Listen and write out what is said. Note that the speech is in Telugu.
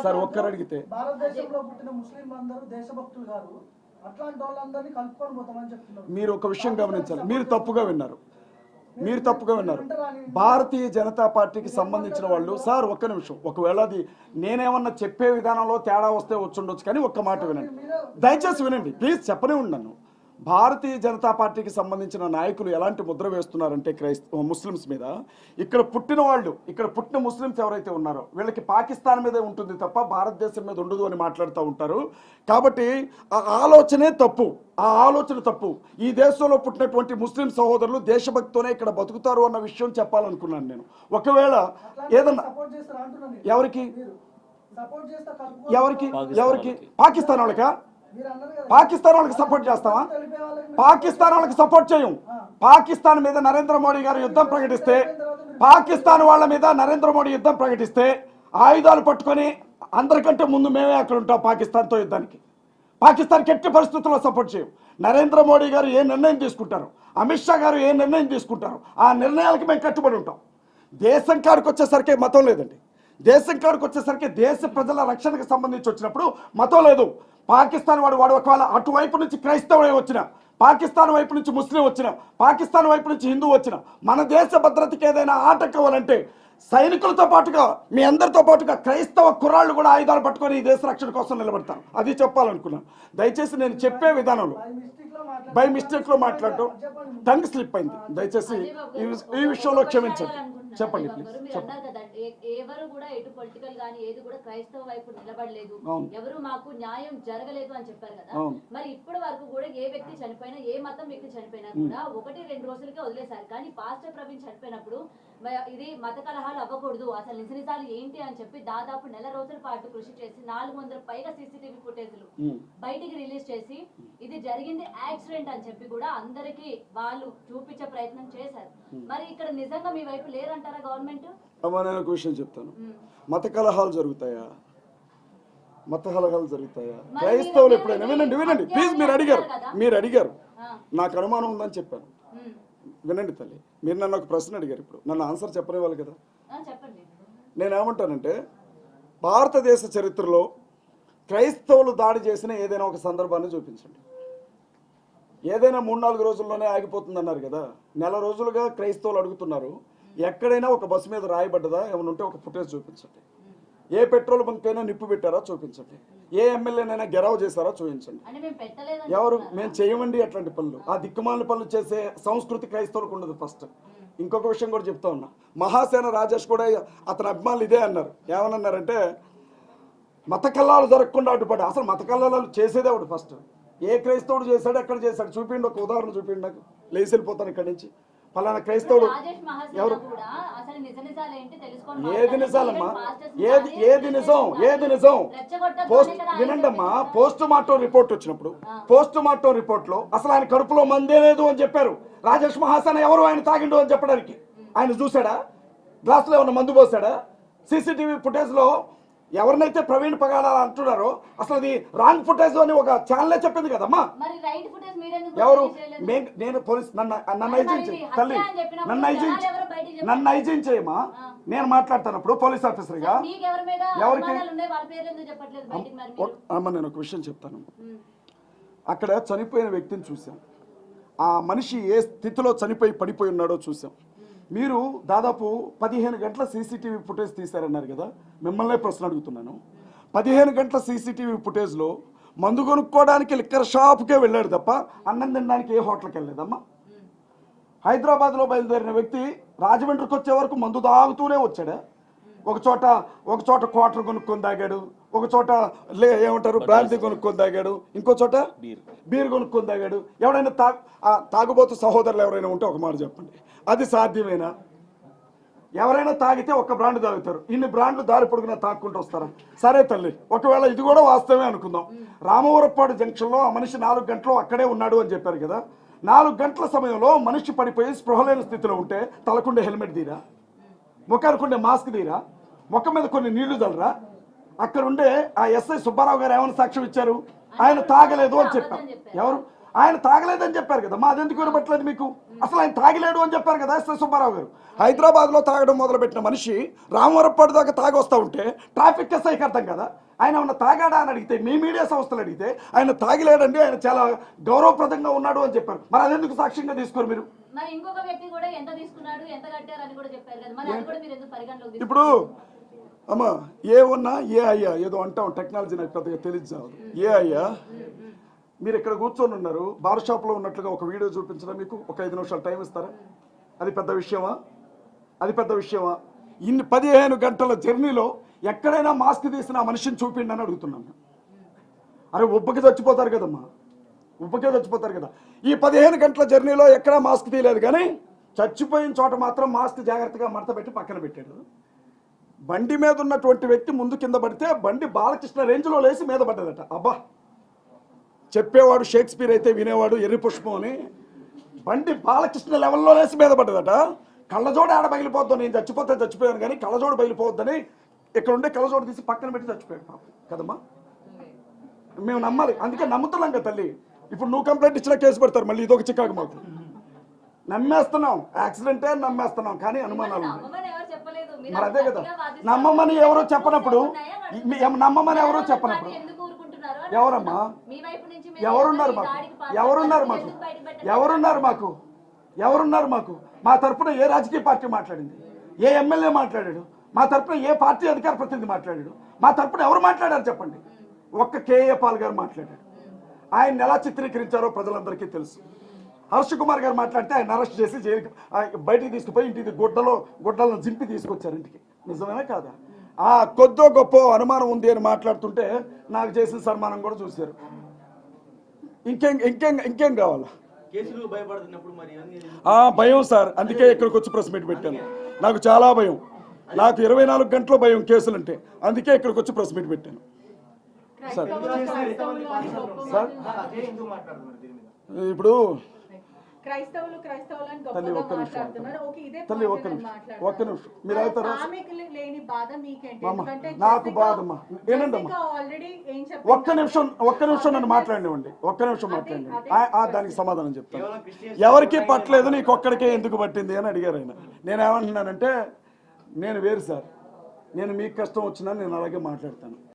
సార్ ఒక్కరు అడిగితే భారతదేశంలో పుట్టిన ముస్లిం అందరూ దేశభక్తులు గారు అట్లాంటి వాళ్ళందరినీ కలుపుకొని పోతామని చెప్తున్నారు. మీరు ఒక విషయం గమనించాలి, మీరు తప్పుగా విన్నారు. భారతీయ జనతా పార్టీకి సంబంధించిన వాళ్ళు సార్ ఒక్క నిమిషం, ఒకవేళ అది నేనేమన్నా చెప్పే విధానంలో తేడా వస్తే వచ్చుండొచ్చు, కానీ ఒక్క మాట వినండి, దయచేసి వినండి ప్లీజ్, చెప్పనే ఉన్నాను. భారతీయ జనతా పార్టీకి సంబంధించిన నాయకులు ఎలాంటి ముద్ర వేస్తున్నారంటే ముస్లిమ్స్ మీద, ఇక్కడ పుట్టిన వాళ్ళు, ఇక్కడ పుట్టిన ముస్లిమ్స్ ఎవరైతే ఉన్నారో వీళ్ళకి పాకిస్తాన్ మీదే ఉంటుంది తప్ప భారతదేశం మీద ఉండదు అని మాట్లాడుతూ ఉంటారు. కాబట్టి ఆ ఆలోచనే తప్పు, ఆ ఆలోచన తప్పు. ఈ దేశంలో పుట్టినటువంటి ముస్లిం సహోదరులు దేశభక్తితోనే ఇక్కడ బతుకుతారు అన్న విషయం చెప్పాలనుకున్నాను నేను. ఒకవేళ ఏదన్నా ఎవరికి ఎవరికి ఎవరికి పాకిస్తాన్ వాళ్ళకా? పాకిస్తాన్ వాళ్ళకి సపోర్ట్ చేస్తావా? పాకిస్తాన్ వాళ్ళకి సపోర్ట్ చేయం. పాకిస్తాన్ మీద నరేంద్ర మోడీ గారు యుద్ధం ప్రకటిస్తే, పాకిస్తాన్ వాళ్ళ మీద నరేంద్ర మోడీ యుద్ధం ప్రకటిస్తే ఆయుధాలు పట్టుకొని అందరికంటే ముందు మేమే అక్కడ ఉంటాం పాకిస్తాన్తో యుద్ధానికి. పాకిస్తాన్కి ఎట్టి పరిస్థితుల్లో సపోర్ట్ చేయం. నరేంద్ర మోడీ గారు ఏ నిర్ణయం తీసుకుంటారు, అమిత్ షా గారు ఏ నిర్ణయం తీసుకుంటారు, ఆ నిర్ణయాలకి మేము కట్టుబడి ఉంటాం. దేశం కాడికి వచ్చేసరికి మతం లేదండి. దేశం కాడికి వచ్చేసరికి దేశ ప్రజల రక్షణకు సంబంధించి వచ్చినప్పుడు మతం లేదు. పాకిస్తాన్ వాడు ఒకవేళ అటువైపు నుంచి క్రైస్తవుడే వచ్చిన, పాకిస్తాన్ వైపు నుంచి ముస్లిం వచ్చిన, పాకిస్తాన్ వైపు నుంచి హిందూ వచ్చిన, మన దేశ భద్రతకి ఏదైనా ఆటంకం అవ్వాలంటే సైనికులతో పాటుగా మీ అందరితో పాటుగా క్రైస్తవ కుర్రాళ్ళు కూడా ఆయుధాలు పట్టుకొని ఈ దేశ రక్షణ కోసం నిలబడతారు. అది చెప్పాలనుకున్నాను. దయచేసి నేను చెప్పే విధానంలో బై మిస్టేక్లో మాట్లాడటం టంగ్ స్లిప్ అయింది. దయచేసి ఈ విషయంలో క్షమించండి. చెప్పండి ప్లీజ్. ఎవరు కూడా ఎటు పొలిటికల్ గానీ ఏది కూడా క్రైస్తవ వైపు నిలబడలేదు, ఎవరు మాకు న్యాయం జరగలేదు అని చెప్పారు కదా. మరి ఇప్పటి వరకు కూడా ఏ వ్యక్తి చనిపోయినా, ఏ మతం వ్యక్తి చనిపోయినా కూడా 1-2 రోజులకే వదిలేశారు. కానీ పాస్టర్ ప్రవీణ్ చనిపోయినప్పుడు ఇది మత కలహాలు అవ్వకూడదు, అసలు నిజాలు ఏంటి అని చెప్పి దాదాపు 1 నెల రోజుల పాటు కృషి చేసి 400 పైగా సీసీటీవీ ఫుటేజ్లు బయటికి రిలీజ్ చేసి ఇది జరిగింది యాక్సిడెంట్ అని చెప్పి కూడా అందరికి వాళ్ళు చూపించే ప్రయత్నం చేశారు. మరి ఇక్కడ నిజంగా మీ వైపు లేరంటారా గవర్నమెంట్? నేను ఒక విషయం చెప్తాను. మత కలహాలు జరుగుతాయా? మత కలహాలు జరుగుతాయా? క్రైస్తవులు ఎప్పుడైనా వినండి ప్లీజ్, మీరు అడిగారు నాకు అనుమానం ఉందని చెప్పాను. వినండి తల్లి, మీరు నన్ను ఒక ప్రశ్న అడిగారు, ఇప్పుడు నన్ను ఆన్సర్ చెప్పనివ్వాలి కదా. నేనేమంటానంటే భారతదేశ చరిత్రలో క్రైస్తవులు దాడి చేసిన ఏదైనా ఒక సందర్భాన్ని చూపించండి. ఏదైనా 3-4 రోజుల్లోనే ఆగిపోతుంది అన్నారు కదా. 1 నెల రోజులుగా క్రైస్తవులు అడుగుతున్నారు, ఎక్కడైనా ఒక బస్సు మీద రాయబడ్డదా ఏమైనా ఉంటే ఒక ఫుటేజ్ చూపించండి. ఏ పెట్రోల్ బంక్ అయినా నిప్పు పెట్టారా చూపించండి. ఏ ఎమ్మెల్యేనైనా గెరవ చేశారా చూపించండి. ఎవరు? మేము చేయమండి అట్లాంటి పనులు. ఆ దిక్కుమాలిన పనులు చేసే సంస్కృతి క్రైస్తవులకు ఉండదు. ఫస్ట్ ఇంకొక విషయం కూడా చెప్తా ఉన్నా, మహాసేన రాజేష్ కూడా అతని అభిమానులు ఇదే అన్నారు. ఏమన్నారంటే మత కల్లాలు జరగకుండా అడ్డుపడ్డా. అసలు మత కల్లాలు చేసేదే ఒకటి. ఫస్ట్ ఏ క్రైస్తవుడు చేశాడు, ఎక్కడ చేశాడు చూపిండి, ఒక ఉదాహరణ చూపిండి నాకు. లేచి వెళ్ళిపోతాను ఇక్కడి నుంచి. ఫలానా క్రైస్తవుడు ఎవరు? ఏది నిజాలమ్మా? ఏది నిజం? వినండమ్మా, పోస్ట్ మార్టం రిపోర్ట్ వచ్చినప్పుడు పోస్ట్ మార్టం రిపోర్ట్ లో అసలు ఆయన కడుపులో మందే లేదు అని చెప్పారు. రాజేష్ మహాసేన ఎవరు ఆయన తాగిండు అని చెప్పడానికి? ఆయన చూశాడా? గ్లాసులో ఏమన్నా మందు పోసాడా? సీసీటీవీ ఫుటేజ్ లో ఎవరినైతే ప్రవీణ్ పగాలా అంటున్నారో అసలు అది రాంగ్ ఫుటేజ్ అని ఒక ఛానలే చెప్పింది కదమ్మా. ఎవరు? నేను పోలీస్ నన్ను ఐజీన్ చేయమా? నేను మాట్లాడుతున్నప్పుడు పోలీస్ ఆఫీసర్గా ఎవరికి అమ్మ నేను ఒక విషయం చెప్తాను. అక్కడ చనిపోయిన వ్యక్తిని చూసాం, ఆ మనిషి ఏ స్థితిలో చనిపోయి పడిపోయి ఉన్నాడో చూసాం. మీరు దాదాపు 15 గంటల సీసీటీవీ ఫుటేజ్ తీశారన్నారు కదా. మిమ్మల్నే ప్రశ్న అడుగుతున్నాను, 15 గంటల సీసీటీవీ ఫుటేజ్లో మందు కొనుక్కోవడానికి లిక్కర్ షాప్కే వెళ్ళాడు తప్ప అన్నం తినడానికి ఏ హోటల్కి వెళ్ళలేదమ్మా. హైదరాబాద్లో బయలుదేరిన వ్యక్తి రాజమండ్రికి వచ్చే వరకు మందు తాగుతూనే వచ్చాడా? ఒక చోట క్వార్టర్ కొనుక్కొని తాగాడు, ఒక చోట ఏమంటారు బ్రాంతి కొనుక్కొని తాగాడు, ఇంకో చోట బీర్ కొనుక్కొని తాగాడు. ఎవడైనా తాగుబోతు సహోదరులు ఎవరైనా ఉంటే ఒక మాట చెప్పండి, అది సాధ్యమేనా? ఎవరైనా తాగితే ఒక బ్రాండ్ తాగుతారు, ఇన్ని బ్రాండ్లు దారి పొడుగునా తాక్కుంటూ వస్తారా? సరే తల్లి, ఒకవేళ ఇది కూడా వాస్తవమే అనుకుందాం. రామవరపాడు జంక్షన్లో ఆ మనిషి 4 గంటలు అక్కడే ఉన్నాడు అని చెప్పారు కదా. 4 గంటల సమయంలో మనిషి పడిపోయి స్పృహ లేని స్థితిలో ఉంటే తలకుండే హెల్మెట్ తీరా, ముఖానికి ఉండే మాస్క్ తీరా, ముఖం మీద కొన్ని నీళ్లు చల్లరా? అక్కడ ఉండే ఆ ఎస్ఐ సుబ్బారావు గారు ఏమైనా సాక్ష్యం ఇచ్చారు? ఆయన తాగలేదు అని చెప్పారు. ఎవరు? ఆయన తాగలేదని చెప్పారు కదా, మా అదెందుకు వినపట్లేదు మీకు? అసలు ఆయన తాగలేడు అని చెప్పారు కదా ఎస్ఎస్ సుబ్బారావు గారు. హైదరాబాద్లో తాగడం మొదలుపెట్టిన మనిషి రామవరపాడు దాకా తాగొస్తూ ఉంటే ట్రాఫిక్ ఎస్ఐకి అర్థం కదా ఆయన ఏమన్నా తాగాడా అని అడిగితే, మీ మీడియా సంస్థలు అడిగితే ఆయన తాగిలేడండి, ఆయన చాలా గౌరవప్రదంగా ఉన్నాడు అని చెప్పారు. మరి అదెందుకు సాక్ష్యంగా తీసుకోరు మీరు? మరి ఇంకొక వ్యక్తి కూడా ఎంత తీసుకున్నాడు, ఎంత కట్టారు అని కూడా చెప్పారు కదా, మరి అది కూడా మీరు ఎందుకు పరిగణలోకి తీసుకున్నారు? ఇప్పుడు అమ్మా ఏ ఉన్నా ఏ అయ్యా ఏదో అంటాం, టెక్నాలజీ నాకు పెద్దగా తెలియదు. ఏ అయ్యా మీరు ఇక్కడ కూర్చొని ఉన్నారు, బార్ షాప్లో ఉన్నట్లుగా ఒక వీడియో చూపించడం మీకు ఒక 5 నిమిషాలు టైం ఇస్తారా? అది పెద్ద విషయమా? అది పెద్ద విషయమా? ఇన్ని 15 గంటల జర్నీలో ఎక్కడైనా మాస్క్ తీసిన ఆ మనిషిని చూపిండి అని అడుగుతున్నాను. అరే ఉబ్బకి చచ్చిపోతారు కదమ్మా, ఉబ్బకే చచ్చిపోతారు కదా. ఈ 15 గంటల జర్నీలో ఎక్కడా మాస్క్ తీయలేదు, కానీ చచ్చిపోయిన చోట మాత్రం మాస్క్ జాగ్రత్తగా మడత పెట్టి పక్కన పెట్టాడు. బండి మీద ఉన్నటువంటి వ్యక్తి ముందు కింద పడితే బండి బాలకృష్ణ రేంజ్లో లేచి మీద పడ్డదట. అబ్బా, చెప్పేవాడు షేక్స్పియర్ అయితే వినేవాడు ఎర్రి పుష్పం అని. బండి బాలకృష్ణ లెవెల్లో లేచి మీద పడ్డదట. కళ్ళజోడు ఆడ బయలుపోద్దు, నేను చచ్చిపోతే చచ్చిపోయాను కానీ కళ్ళజోడు బయలుపోవద్దని ఇక్కడ ఉండే కళ్ళజోడు తీసి పక్కన పెట్టి చచ్చిపోయాడు పాపం కదమ్మా. మేము నమ్మాలి, అందుకే నమ్ముతున్నాం కదా తల్లి. ఇప్పుడు నువ్వు కంప్లైంట్ ఇచ్చినా కేసు పెడతారు, మళ్ళీ ఇదొక చికాకు మాకు. నమ్మేస్తున్నాం, యాక్సిడెంటే నమ్మేస్తున్నాం, కానీ అనుమానాలు ఉన్నాయి. మరి అదే కదా, నమ్మమని ఎవరో చెప్పనప్పుడు, నమ్మమని ఎవరో చెప్పనప్పుడు ఎవరమ్మా ఎవరున్నారు మాకు? ఎవరున్నారు మాకు? ఎవరున్నారు మాకు? ఎవరున్నారు మాకు? మా తరపున ఏ రాజకీయ పార్టీ మాట్లాడింది? ఏ ఎమ్మెల్యే మాట్లాడాడు? మా తరపున ఏ పార్టీ అధికార ప్రతినిధి మాట్లాడాడు? మా తరపున ఎవరు మాట్లాడారు చెప్పండి? ఒక్క కేఏ పాల్ గారు మాట్లాడాడు. ఆయన ఎలా చిత్రీకరించారో ప్రజలందరికీ తెలుసు. హర్ష కుమార్ గారు మాట్లాడితే ఆయన అరెస్ట్ చేసి జైలుకి బయటికి తీసుకుపోయి ఇంటికి గుడ్డలను జింపి తీసుకొచ్చారు ఇంటికి. నిజమేనా కాదా? ఆ కొద్దో గొప్ప అనుమానం ఉంది అని మాట్లాడుతుంటే నాకు చేసిన సన్మానం కూడా చూశారు. ఇంకేం కావాలా? భయం సార్, అందుకే ఇక్కడికి వచ్చి ప్రెస్ మీట్ పెట్టాను. నాకు చాలా భయం, నాకు 24 గంటల భయం కేసులంటే, అందుకే ఇక్కడికి వచ్చి ప్రెస్ మీట్ పెట్టాను సార్. సార్ ఇప్పుడు తల్లి ఒక్క నిమిషం మీరు అవుతారా? నాకు బాధమ్మా, ఏనండమ్మా, ఒక్క నిమిషం నన్ను మాట్లాడినివ్వండి, ఒక్క నిమిషం మాట్లాడండి, దానికి సమాధానం చెప్తాను. ఎవరికి పట్టలేదు, నీకు ఒక్కడికే ఎందుకు పట్టింది అని అడిగారు ఆయన. నేనేమంటున్నానంటే, నేను వేరు సార్, నేను మీకు కష్టం వచ్చినా నేను అలాగే మాట్లాడతాను.